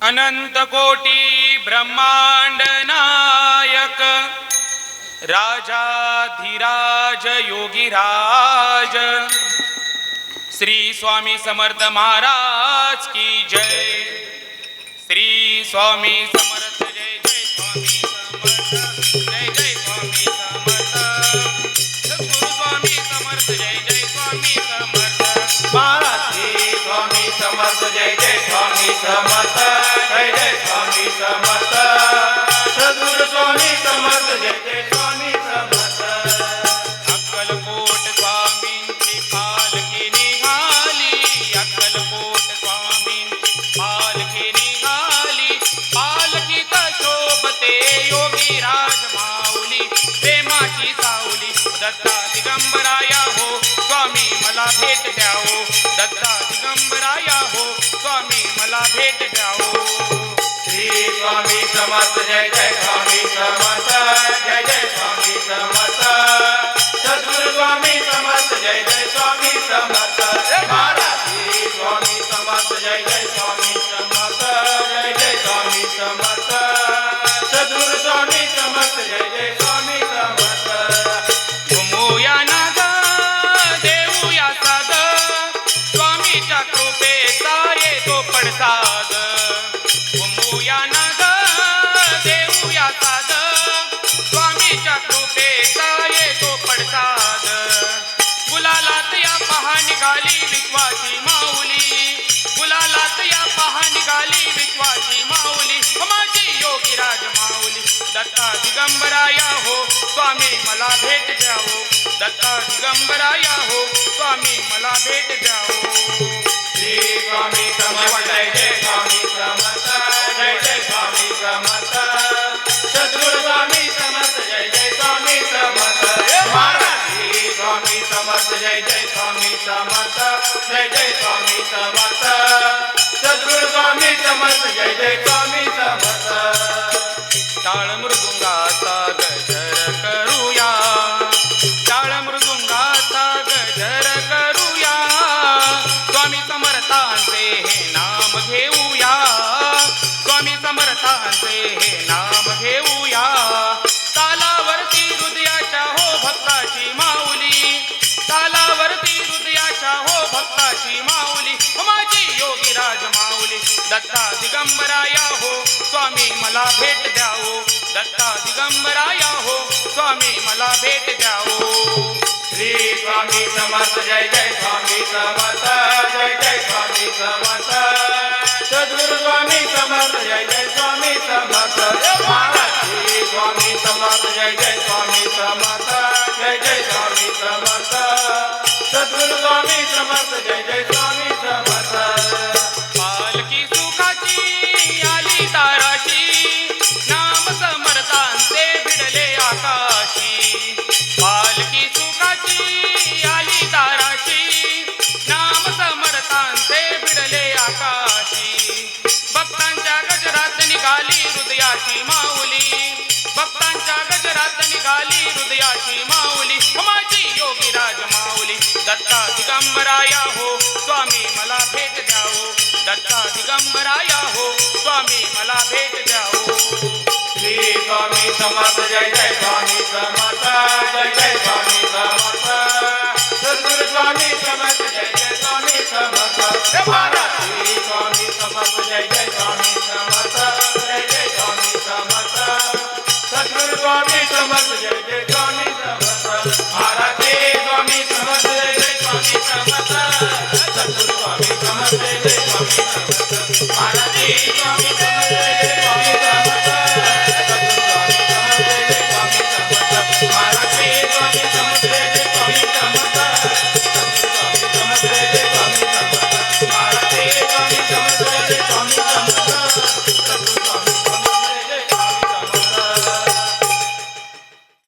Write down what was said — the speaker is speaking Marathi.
अनंत कोटी ब्रह्मांड नायक राजाधिराज योगीराज श्री स्वामी समर्थ महाराज की जय। श्री स्वामी समर्थ जय जय स्वामी समर्थ जय जय स्वामी समर्थ सद्गुरु स्वामी समर्थ जय जय स्वामी समर्थ महाराज श्री स्वामी समर्थ जय जय स्वामी समर्थ जय जय स्वामी समर्थ सद्गुरु स्वामी समर्थ जय जय स्वामी समर्थ। अक्कलकोट स्वामींची पालखी निघाली, अक्कलकोट स्वामींची पालखी निघाली, पालखीत शोभते योगीराज माऊली प्रेमाची सावली। दत्ता दिगंबराया हो स्वामी मला भेट द्यावो, दत्ता दिगंबराया हो स्वामी मला भेट द्यावो। श्री स्वामी समर्थ जय जय स्वामी समर्थ जय जय स्वामी समर्थ सद्गुरु स्वामी समर्थ जय जय स्वामी समर्थ। महाराज श्री स्वामी समर्थ जय जय स्वामी समर्थ जय जय स्वामी समर्थ सद्गुरु स्वामी समर्थ जय जय स्वामी समर्थ। घुमूया ना ग देऊया साद स्वामीच्या कृपेचा येतो पडसाद। घुमूया ना ग देऊया साद स्वामीच्या कृपेचा येतो पडसाद। गुलालात या पहा निघाली विश्वाची माऊली, गुलालात या पहा निघाली विश्वाची माऊली माझी योगीराज माऊली। दत्ता दिगंबराया हो स्वामी मला भेट द्यावो, दत्ता दिगंबराया हो स्वामी मला भेट द्यावो। श्री स्वामी समर्थ जय जय स्वामी समर्थ जय जय स्वामी समर्थ सद्गुरु स्वामी समर्थ जय जय स्वामी समर्थ। महाराज श्री स्वामी समर्थ जय जय स्वामी समर्थ जय जय स्वामी समर्थ सद्गुरु स्वामी समर्थ जय जय स्वामी समर्थ। टाळ मृदुंगाचा गजर करूया, टाळ मृदुंगाचा गजर करूया, स्वामी समर्थांचे हे नाम घेऊया, स्वामी समर्थांचे हे नाम घेऊया। तालावरती हृदयाच्या हो भक्ताची माऊली, तालावरती हृदयाच्या हो भक्ताची माऊली माझी योगीराज माऊली। दत्ता दिगंबराया हो स्वामी मला भेट द्यावो, दत्ता दिगंबराया हो स्वामी मला भेट द्यावो। श्री स्वामी समर्थ जय जय स्वामी समर्थ जय जय स्वामी समर्थ सद्गुरु स्वामी समर्थ जय जय स्वामी समर्थ। महाराज श्री स्वामी समर्थ जय जय स्वामी समर्थ जय जय स्वामी समर्थ सद्गुरु स्वामी समर्थ जय जय स्वामी समर्थ। पालखी सुखाची आली ताराशी, नाम समर्थांचे भिडले आकाशी। पालखी सुखाची आली ताराशी, नाम समर्थांचे भिडले आकाशी। भक्तांच्या गजरात निघाली हृदयाची माऊली, भक्तांच्या गजरात निघाली हृदयाची माऊली माझी योगीराज माऊली। दत्ता दिगंबराया हो स्वामी मला भेट द्यावो, दत्ता दिगंबराया हो स्वामी मला भेट द्यावो। श्री स्वामी समर्थ जय जय स्वामी समर्थ जय जय स्वामी समर्थ सद्गुरु स्वामी समर्थ जय जय स्वामी समर्थ। महाराज श्री स्वामी समर्थ जय जय स्वामी समर्थ जय जय स्वामी समर्थ सद्गुरु स्वामी समर्थ जय जय